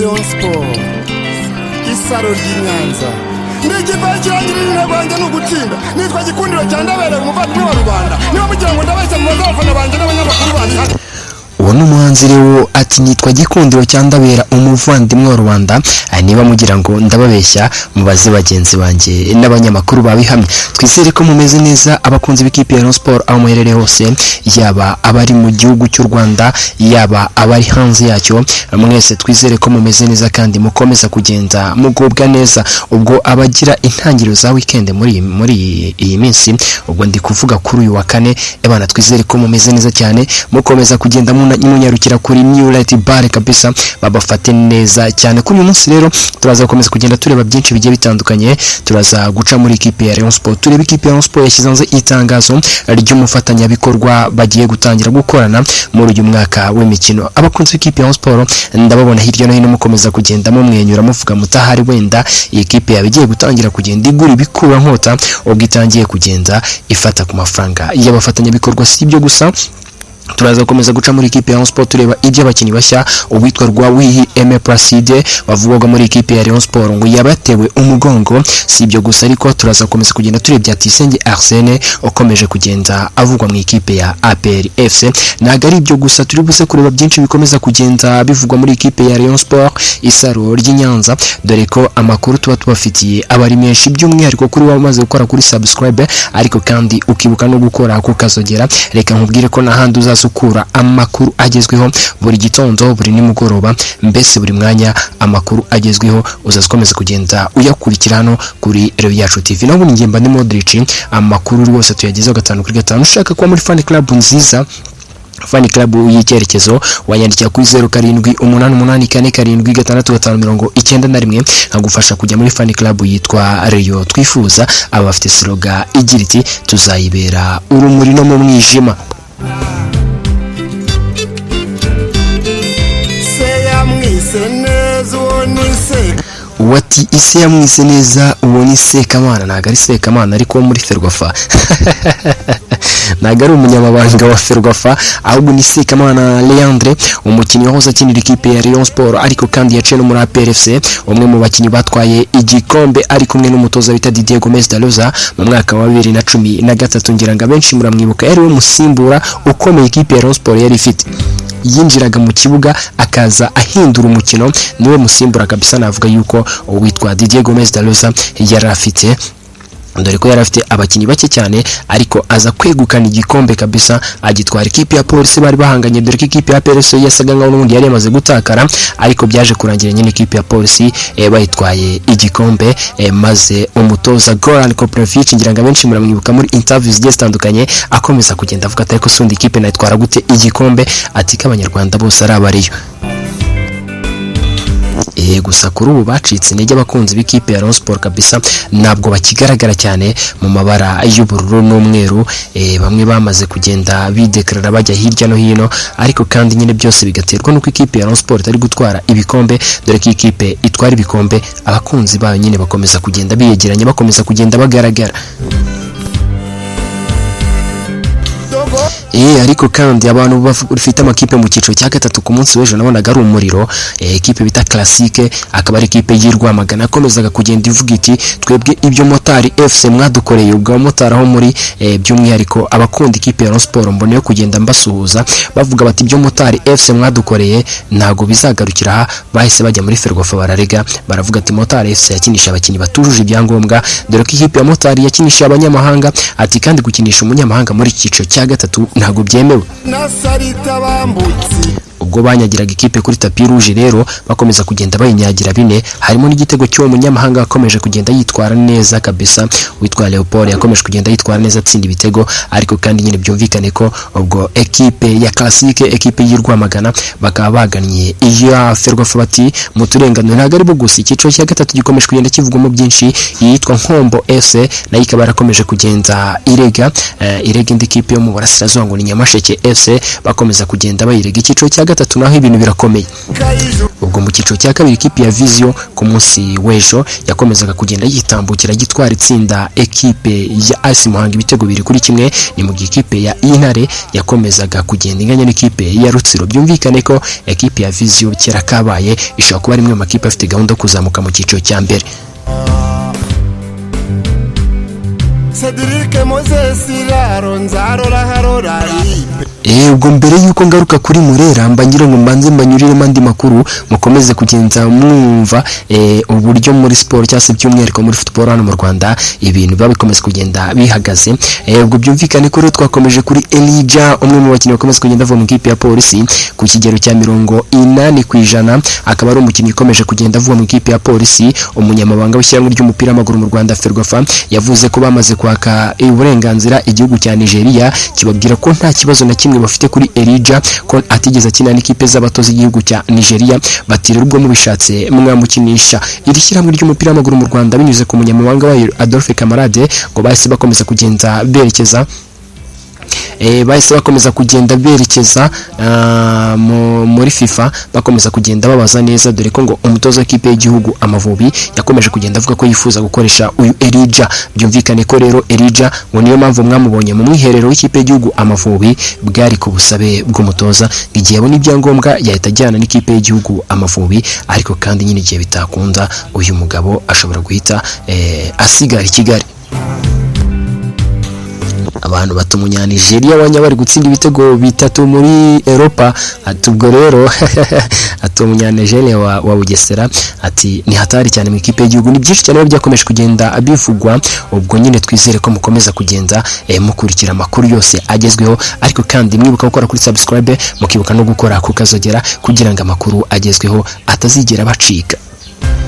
Rayon Sport isaro ry'Inyanza n'ikipe kirangirira Rwanda no gutsinda nitwa Gikundiro cya Ndabera umuvandimwe wa Rwanda niba mugira ngo ndabeshya mu bazafana banje n'abanyamakuru bandi. uwo n'umuhanzi rero ati nitwa Gikundiro cya Ndabera umuvandimwe wa Rwanda. Niba mugira ngo ndababeshya mubaze bagenzi banjye n'abanyamakuru babihamye. Twizere ko mumeze neza abakunzi b'ikipe ya Rayon Sport aho muherereye hose, yaba abari mu gihugu cy'u Rwanda yaba abari hanze yacyo, mwese twizere ko mumeze neza kandi mukomeza kugenda mugubwa neza. Ubwo abagira intangiriro za weekend muri iyi minsi, ubwo ndi kuvuga kuri uyu wa kane, ebana twizere ko mumeze neza cyane, mukomeza kugenda munyarukira kuri New Light Bar kabisa, babafate neza cyane. Kuri uyu munsi rero turaza gukomeza kugenda tureba byinshi bigiye bitandukanye. Turaza guca muri ikipe ya Rayon Sport, tureba ikipe ya Rayon Sport yashyize itangazo ry'umufatanyabikorwa bagiye gutangira gukorana muri uyu mwaka w'imikino. Abakunzi b'ikipe ya Rayon Sport ndababona hirya no hino mukomeza kugenda mumwenyura muvuga mutahari wenda iyi kipe yabigiye gutangira kugenda igura ibikura nkota, ubwo itangiye kugenda ifata ku mafaranga y'abafatanyabikorwa. Si ibyo gusa, turaza gukomeza guca muri ikipe ya Rayon Sport tureba ibyo abakinnyi bashya uwitwa Rwawihi Aime Placide bavugwaga muri ikipe ya Rayon Sport ngo yabatewe umugongo. Si ibyo gusa ariko turaza gukomeza kugenda turebya Tisenge Arsene ukomeje kugenda avugwa mu ikipe ya APR FC. Ntago ari ibyo gusa, turi buze kureba byinshi bikomeza kugenda bivugwa muri ikipe ya Rayon Sport isaro ry'Inyanza, dore ko amakuru tuba tubafitiye abari menshi, by'umwihariko kuri wamaze gukora kuri subscribe ariko kandi ukibuka no gukora ku kazogera. Reka nkubwire ko nahandi uzasukura amakuru agezweho buri gitondo, buri nimugoroba, mbese buri mwanya amakuru agezweho uzakomeza kugenda uyakurikira hano kuri Reyo Yacu TV. Naho njye mba ni Modric, amakuru rwose tuyagezeho 5 kuri 5. Ushaka kuba muri fan club nziza, fan club y'icyerekezo, wanyandikira kuri 0788447691 nkagufasha kujya muri fan club yitwa Reyo Twifuza. Aba bafite slogan igira iti tuzayibera urumuri no mu mwijima. Wati ise yamwise neza uwo ni Sekamana, ntago ari Sekamana ariko muri Ferwafa ntago ari umunyamabanga wa Ferwafa, ahubwo ni Sekamana Leandre, umukinnyi wahoze akinira ikipe ya Rayon Sport ariko kandi yaciye no muri APR FC, umwe mu bakinnyi batwaye igikombe ari kumwe n'umutoza bita Didier Gomez Daloza mu mwaka wa 2013. ngira ngo abenshi muramwibuka, yari we musimbura ukomeye ikipe ya Rayon Sport yari ifite. Yinjiraga mu kibuga akaza ahindura umukino, niwe musimbura kabisa. Navuga yuko uwitwa Didier Gomez Daloza yari afite, dore ko yari afite abakinnyi bake cyane ariko aza kwegukana igikombe kabisa, agitwara ikipe ya Police bari bahanganye, dore ko ikipe ya PRS yasaga nkaho n'ubundi yari yamaze gutakara, ariko byaje kurangira nyine ikipe ya Police bayitwaye igikombe. Maze umutoza Goran Koprevich, ngira ngo abenshi muramwibuka muri interviews zigiye zitandukanye, akomeza kugenda avuga ati ariko sundi ikipe nayitwara gute igikombe, ati ko abanyarwanda bose ari abariyo. Gusa kuri ubu bacitse intege abakunzi b'ikipe ya Rayon Sport kabisa, ntabwo bakigaragara cyane mu mabara y'ubururu n'umweru. Bamwe bamaze kugenda bidekarara bajya hirya no hino, ariko kandi nyine byose bigaterwa nuko ikipe ya Rayon Sport ari gutwara ibikombe, dore ko ikipe itwara ibikombe abakunzi bayo nyine bakomeza kugenda biyegeranya, bakomeza kugenda bagaragara. Ariko kandi abantu bafite amakipe mu cyiciro cya gatatu ku munsi w'ejo nabonaga ari umuriro. Ekipe bita Classique akaba ari ikipe y'Irwamagana akomezaga kugenda ivuga iti twebwe ibyo Motari FC mwadukoreye, ubwo Motari aho muri by'umwihariko abakunda ikipe ya Rayon Sport mboneyo kugenda mbasuhuza bavuga bati ibyo Motari FC mwadukoreye ntago bizagarukira aha. Bahise bajya muri Ferwafa bararega, baravuga ati Motari FC yakinisha abakinnyi batujuje ibyangombwa, dore ko ikipe ya Motari yakinisha abanyamahanga, ati kandi gukinisha umunyamahanga muri cyiciro cya gatatu ntago byemewe. Ubwo banyagiraga ikipe kuri tapi rouge rero bakomeza kugenda bayinyagira bine, harimo n'igitego cy'uwo munyamahanga akomeje kugenda yitwara neza kabisa, witwa Leopold yakomeje kugenda yitwara neza atsinda ibitego. Ariko kandi nyine byumvikane ko ubwo ekipe ya Classique, ekipe y'Irwamagana bakaba bagannye iya Ferwafa bati muturenganwe. Ntago ari bo gusa, icyiciro cya gatatu gikomeje kugenda kivugwamo byinshi, yitwa Nkombo FC nayo ikaba yarakomeje kugenda irega indi kipe yo mu Burasirazuba ngo ni Nyamasheke FC, bakomeza kugenda bayirega. Icyiciro cya gatatu naho ibintu birakomeye. Ubwo mu cyiciro cya kabiri ikipe ya Vision ku munsi w'ejo yakomezaga kugenda yitambukira gitwara itsinda ekipe ya AS Muhanga ibitego 2-1, ni mu gihe ikipe ya Intare yakomezaga kugenda inganya n'ikipe ya Rutsiro. Byumvikane ko ekipe ya Vision kera kabaye ishobora kuba ari imwe mu makipe afite gahunda yo kuzamuka mu cyiciro cya mbere. Cedric Moses Nzarora Harorari. Ubwo mbere yuko ngaruka kuri Murera mbangira ngo mbanze mbanyuriremo andi makuru mukomeze kugenza mwumva uburyo muri sport cyase by'umwihariko muri football hano mu Rwanda ibintu babikomeza kugenda bihagaze. Ubwo byumvikane ko twakomeje kuri Elijah, umwe mu bakinnyi bakomeza kugenda ava mu kipe ya Polisi ku kigero cya 80%, akaba ari umukinnyi ukomeje kugenda avuga mu kipe ya Polisi. Umunyamabanga w'ishyirahamwe ry'umupira w'amaguru mu Rwanda Ferwafa yavuze ko bamaze kwaka uburenganzira igihugu cya Nigeria kibabwira ko nta kibazo na kimwe bafite kuri Elijah, ko atigeze akina n'ikipe z'abatoza igihugu cya Nigeria, batira ubwo mubishatse mwamukinisha. Iri shyirahamwe ry'umupira w'amaguru mu Rwanda binyuze ku munyamabanga wayo Adolphe Kamarade ngo bahise bakomeza kugenda berekeza muri FIFA, bakomeza kugenda babaza neza, dore ko ngo umutoza w'ikipe y'igihugu Amavubi yakomeje kugenda avuga ko yifuza gukoresha uyu Elijah. Byumvikane ko rero Elijah ngo niyo mpamvu mwamubonye mu mwiherero w'ikipe y'igihugu Amavubi bwari ku busabe bw'umutoza, igihe abona ibyangombwa yahita ajyana n'ikipe y'igihugu Amavubi, ariko kandi nyine igihe bitakunda uyu mugabo ashobora guhita asigara i Kigali. Abantu batumunya Nigeria wanya bari gutsinda ibitego 3 muri Europa, atubwo rero atumunya Nigeria wa Bugesera ati ni hatari cyane mu ikipe y'igihugu. Ni byinshi cyane byakomeje kugenda abivugwa. Ubwo nyine twizere ko mukomeza kugenda mukurikira amakuru yose agezweho, ariko kandi mwibuka gukora kuri subscribe, mukibuka no gukora ku kazogera kugira ngo amakuru agezweho atazigera bacika.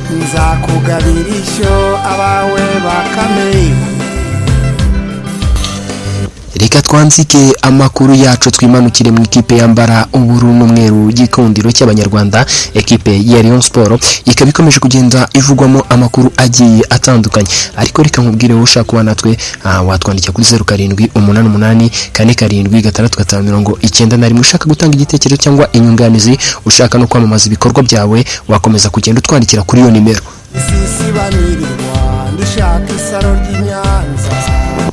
Nzakugabira ishyo abawe Bakame. Reka twanzike amakuru yacu twimanukire mu ikipe yambara ubururu n'umweru gikundiro cy'abanyarwanda, ekipe ya Rayon Sport ikaba ikomeje kugenda ivugwamo amakuru agiye atandukanye. Ariko reka nkubwire wowe ushaka kuba natwe watwandikira kuri 0788466591. Ushaka gutanga igitekerezo cyangwa inyunganizi, ushaka no kwamamaza ibikorwa byawe, wakomeza kugenda utwandikira kuri iyo nimero.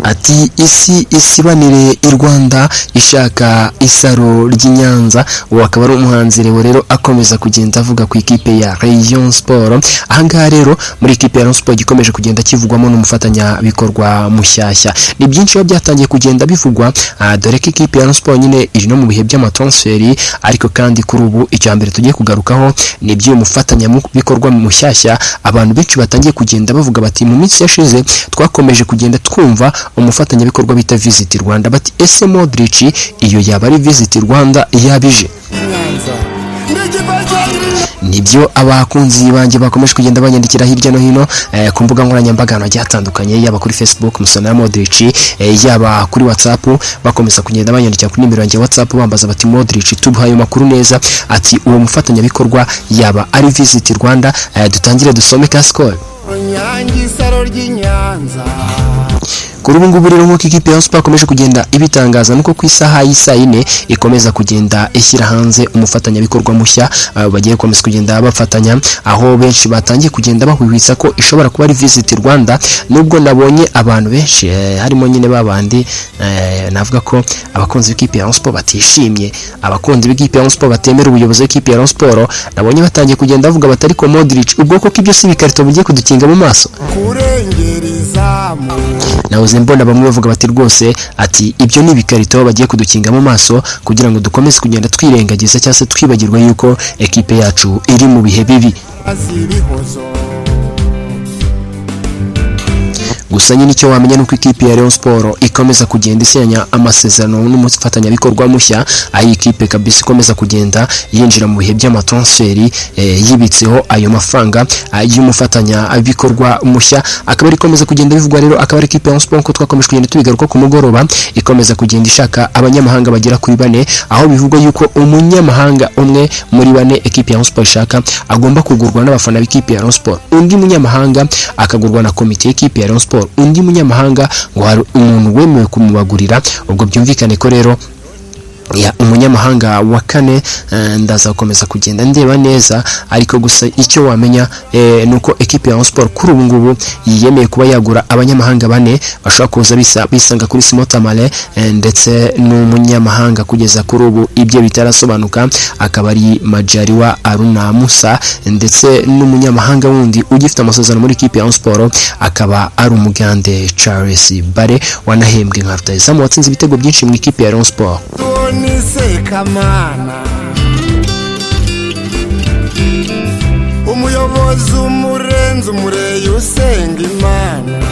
Ati isi isibanire i Rwanda ishaka isaro ry'Inyanza. Uwo akaba ari umuhanzi rero akomeza kugenda avuga ku ikipe ya Rayon Sport. Ahangaha rero muri ikipe ya Rayon Sport gikomeje kugenda kivugwamo n'umufatanya bikorwa mushyashya. Ni byinshi biba byatangiye kugenda bivugwa, dore ko ikipe ya Rayon Sport nyine iri no mu bihe by'amatransferi, ariko kandi kuri ubu icya mbere tugiye kugarukaho ni by'uyu mufatanya bikorwa mushyashya. Abantu benshi batangiye kugenda bavuga bati mu minsi yashize twakomeje kugenda twumva umufatanyabikorwa bita Visit Rwanda, bati ese Modric iyo yaba ari Visit Rwanda yabije. Nibyo abakunzi banjye bakomeje kugenda banyandikira hirya no hino ku mbuga nkoranyambaga atandukanye, yaba kuri Facebook Musana Modric, yaba kuri WhatsApp bakomeza kugenda banyandikira kuri nimero yanjye WhatsApp bambaza bati Modric tubahaye makuru neza, ati uwo mufatanyabikorwa yaba ari Visit Rwanda. Dutangire dusome Kascol. Nyangisaro ry'Inyanza. Kuri ubu ngubu rero nk'uko ikipe ya Sport ikomeje kugenda ibitangaza nuko ku isaha y'isa 4 ikomeza kugenda ishyira hanze umufatanyabikorwa mushya bagiye komeza kugenda bafatanya, aho benshi batangiye kugenda bahwihwitsa ko ishobora kuba ari Visit Rwanda. Nubwo nabonye abantu benshi harimo nyine babandi navuga ko abakunzi b'ikipe ya Sport batishimye, abakunzi b'ikipe ya Sport batemera ubuyobozi bw'ikipe ya Sport, nabonye batangiye kugenda bavuga batari ko Modric ubwoko k'ibyo si bikarito bugiye kudukinga mu maso kurengerizamu. Nahoze mbona bamwe bavuga bati rwose ati ibyo ni ibikarito bagiye kudukinga mu maso kugira ngo dukomeze kugenda twirengagiza cyangwa se twibagirwa yuko ekipe yacu iri mu bihe bibi. Gusa nyine icyo wamenya nuko ikipe ya Rayon Sport ikomeza kugenda isenya amasezerano n'umufatanyabikorwa mushya, aho ikipe kabisa ikomeza kugenda yinjira mu bihe by'amatransferi yibitseho ayo mafaranga y'umufatanyabikorwa mushya. Akaba ari ikomeza kugenda bivugwa rero, akaba ari ikipe ya Rayon Sport ko twakomeje kugenda tubigaruka ku mugoroba, ikomeza kugenda ishaka abanyamahanga bagera kuri 4, aho bivugwa yuko umunyamahanga umwe muri 4 ekipe ya Rayon Sport ishaka agomba kugurwa n'abafana b'ikipe ya Rayon Sport, undi munyamahanga akagurwa na komite y'ikipe ya Rayon Sport, undi munyamahanga ngo hari umuntu wemewe kumubagurira. Ubwo byumvikane ko rero ya umunyamahanga wa kane. Ndaza gukomeza kugenda ndeba neza, ariko gusa icyo wamenya nuko ekipe ya Rayon Sport kuri ubu ngubu yiyemeye kuba yagura abanyamahanga bane bashobora kuza bisanga kuri Simon Tamale, ndetse n'umunyamahanga kugeza kuri ubu ibyo bitarasobanuka akaba ari Majaliwa Aruna Musa, ndetse n'umunyamahanga wundi ugifite amasezerano muri ekipe ya Rayon Sport akaba ari umugande Charles Bare wanahembwe nka rutahizamu watsinze ibitego byinshi mu ekipe ya Rayon Sport. Umuyobozi umurenze umureyi usenga Imana.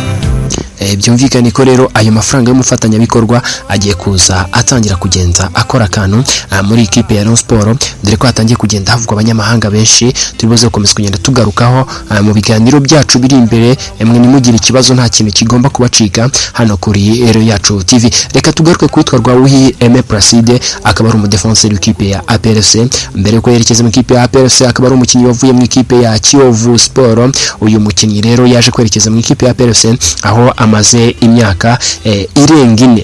Byumvikane ko rero ayo mafaranga y'umufatanyabikorwa agiye kuza atangira kugenda akora akantu muri ekipe ya Rayon Sport, dore ko hatangiye kugenda havugwa abanyamahanga benshi turibuze gukomeza kugenda tugarukaho mu biganiro byacu biri imbere. Mwe nimugire ikibazo, nta kintu kigomba kubacika hano kuri Ero Yacu TV. Reka tugaruke kwitwa Rwabuhi Aime Placide, akaba ari umudefenseur w'ikipe ya APRC. Mbere ko yerekeza mu ikipe ya APRC akaba ari umukinnyi wavuye mu ikipe ya Kiyovu Sport. Uyu mukinnyi rero yaje kwerekeza mu ikipe ya APRC aho amaze imyaka irenga 4.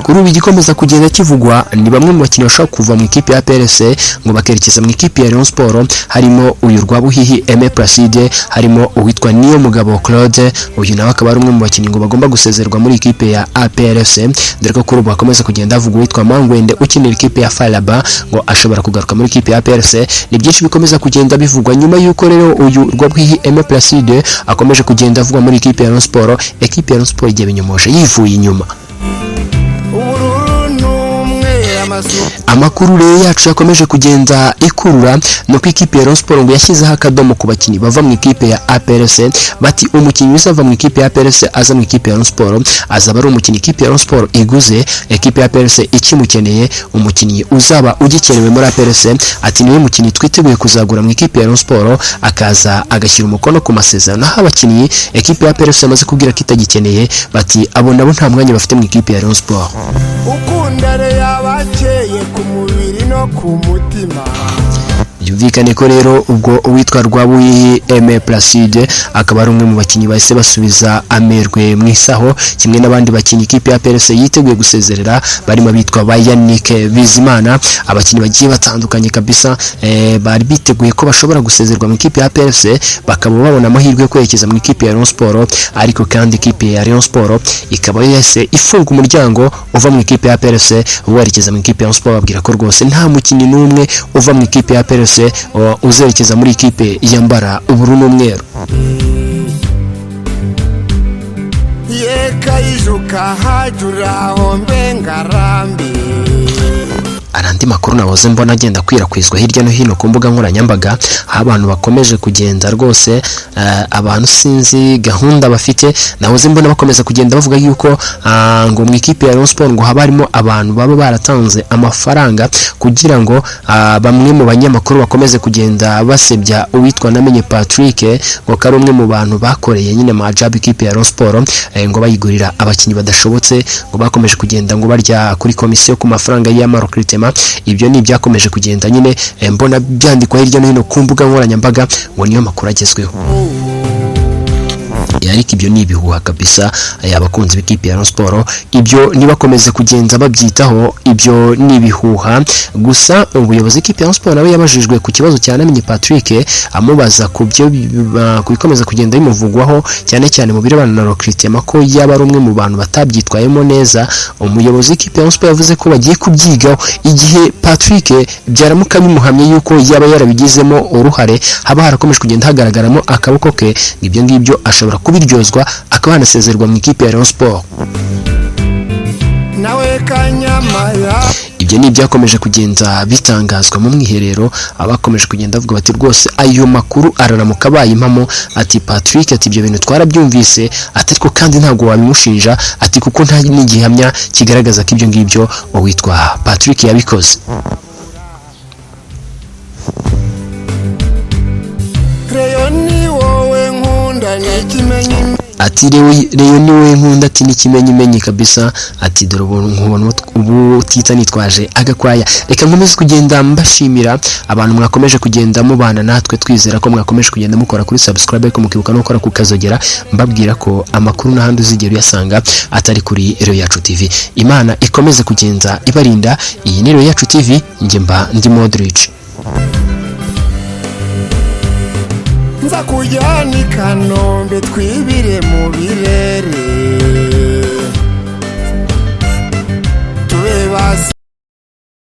Kuri ubu igikomeza kugenda kivugwa ni bamwe mu bakinnyi bashobora kuva mu ikipe ya APRC ngo bakerekeza mu ikipe ya Rayon Sport, harimo uyu Rwabuhihi Aime Placide, harimo uwitwa Niyo Mugabo Claude. Uyu nawe akaba ari umwe mu bakinnyi ngo bagomba gusezerwa muri ikipe ya APRC, dore ko kuri ubu bakomeza kugenda havugwa uwitwa Mangwende ukinira ikipe ya Falaba ngo ashobora kugaruka muri ikipe ya APRC. Ni byinshi bikomeza kugenda bivugwa nyuma y'uko rero uyu Rwabuhihi Aime Placide akomeje kugenda avugwa muri ikipe ya Rayon Sport. Ekipe ya Rayon Sport igiye binyomoje yivuye inyuma. Amakuru rero yacu yakomeje kugenda ikurura no ku ikipe ya Rayon Sport ngo yashyizeho akadomo ku bakinnyi bava mu ikipe ya APRC, bati umukinnyi uzava mu ikipe ya APRC aza mu ikipe ya Rayon Sport azaba ari umukinnyi ikipe ya Rayon Sport iguze. Ekipe ya APRC ikimukeneye umukinnyi uzaba ugikenewe muri APRC, ati niwe mukinnyi twiteguye kuzagura mu ikipe ya Rayon Sport akaza agashyira umukono ku masezerano. Aho abakinnyi ekipe ya APRC yamaze kubwira ko itagikeneye, bati abo nabo nta mwanya bafite mu ikipe ya Rayon Sport. Ukundare yabakeye ku mubiri no ku mutima. Byumvikane ko rero ubwo uwitwa Rwabuhihi Aime Placide akaba ari umwe mu bakinnyi bahise basubiza amerwe mu isaho, kimwe n'abandi bakinnyi ikipe ya APRC yiteguye gusezerera barimo bitwa ba Yannick Bizimana. Abakinnyi bagiye batandukanye kabisa bari biteguye ko bashobora gusezerwa mu ikipe ya APRC bakaba babona amahirwe yo kwerekeza mu ikipe ya Rayon Sport, ariko kandi ikipe ya Rayon Sport ikaba yese ifunga umuryango uva mu ikipe ya APRC werekeza mu ikipe ya Rayon Sport, babwira ko rwose nta mukinnyi n'umwe uva mu ikipe ya APRC uzerekeza muri ikipe yambara ubururu n'umweru. Yeka ijuka hajuraho mbengarambi. Arandi makuru nahoze mbona agenda kwirakwizwa hirya no hino ku mbuga nkoranyambaga, aho abantu bakomeje kugenda rwose abantu sinzi gahunda bafite. Nahoze mbona bakomeza kugenda bavuga yuko ngo mu ikipe ya Rayon Sport ngo haba harimo abantu baba baratanze amafaranga kugira ngo bamwe mu banyamakuru bakomeze kugenda basebya uwitwa Namenye Patrick ngo kari umwe mu bantu bakoreye nyine majabu ikipe ya Rayon Sport ngo bayigurira abakinnyi badashobotse, ngo bakomeje kugenda ngo barya kuri komisiyo ku mafaranga y'amarokrite. Ibyo ni byakomeje kugenda nyine mbona byandikwa hirya no hino ku mbuga nkoranyambaga ngo niyo makuru agezweho. Ariko ibyo ni ibihuha kabisa. Abakunzi b'ikipe ya Rayon Sport ibyo nibakomeze kugenda babyitaho, ibyo ni ibihuha gusa. Ubuyobozi bw'ikipe ya Rayon Sport nawe yabajijwe ku kibazo cya Namenye Patrick amubaza ku byo kubikomeza kugenda bimuvugwaho cyane cyane mu birebana na recruitment ko yaba ari umwe mu bantu batabyitwayemo neza. Umuyobozi w'ikipe ya Rayon Sport yavuze ko bagiye kubyigaho igihe Patrick byaramuka bimuhamye yuko yaba yarabigizemo uruhare, haba harakomeje kugenda hagaragaramo akaboko ke, ibyo ngibyo ashobora kubiryozwa akaba yanasezerwa mu ikipe ya Rayon Sport. Nawe Kanyamaya. Ibyo ni byakomeje kugenda bitangazwa mu mwiherero, abakomeje kugenda bavuga bati rwose ayo makuru araramuka abaye impamo, ati Patrick ati ibyo bintu twarabyumvise, ati ariko kandi ntabwo wabimushinja, ati kuko nta n'igihamya kigaragaza ko ibyo ngibyo witwa Patrick yabikoze. ati Reyo niwe nkunda, ati n'ikimenyimenyi kabisa, ati dore ubu utita nitwaje agakwaya. Reka nkomeze kugenda mbashimira abantu mwakomeje kugenda mubana natwe, twizera ko mwakomeje kugenda mukora kuri subscribe, ariko mukibuka no gukora kukazogera, mbabwira ko amakuru n'ahandi uzigera uyasanga atari kuri Reyo Yacu TV. Imana ikomeze kugenda ibarinda. Iyi ni Reyo Yacu TV, njye mba ndi Modric. nza kujyana i Kanombe twibire mu birere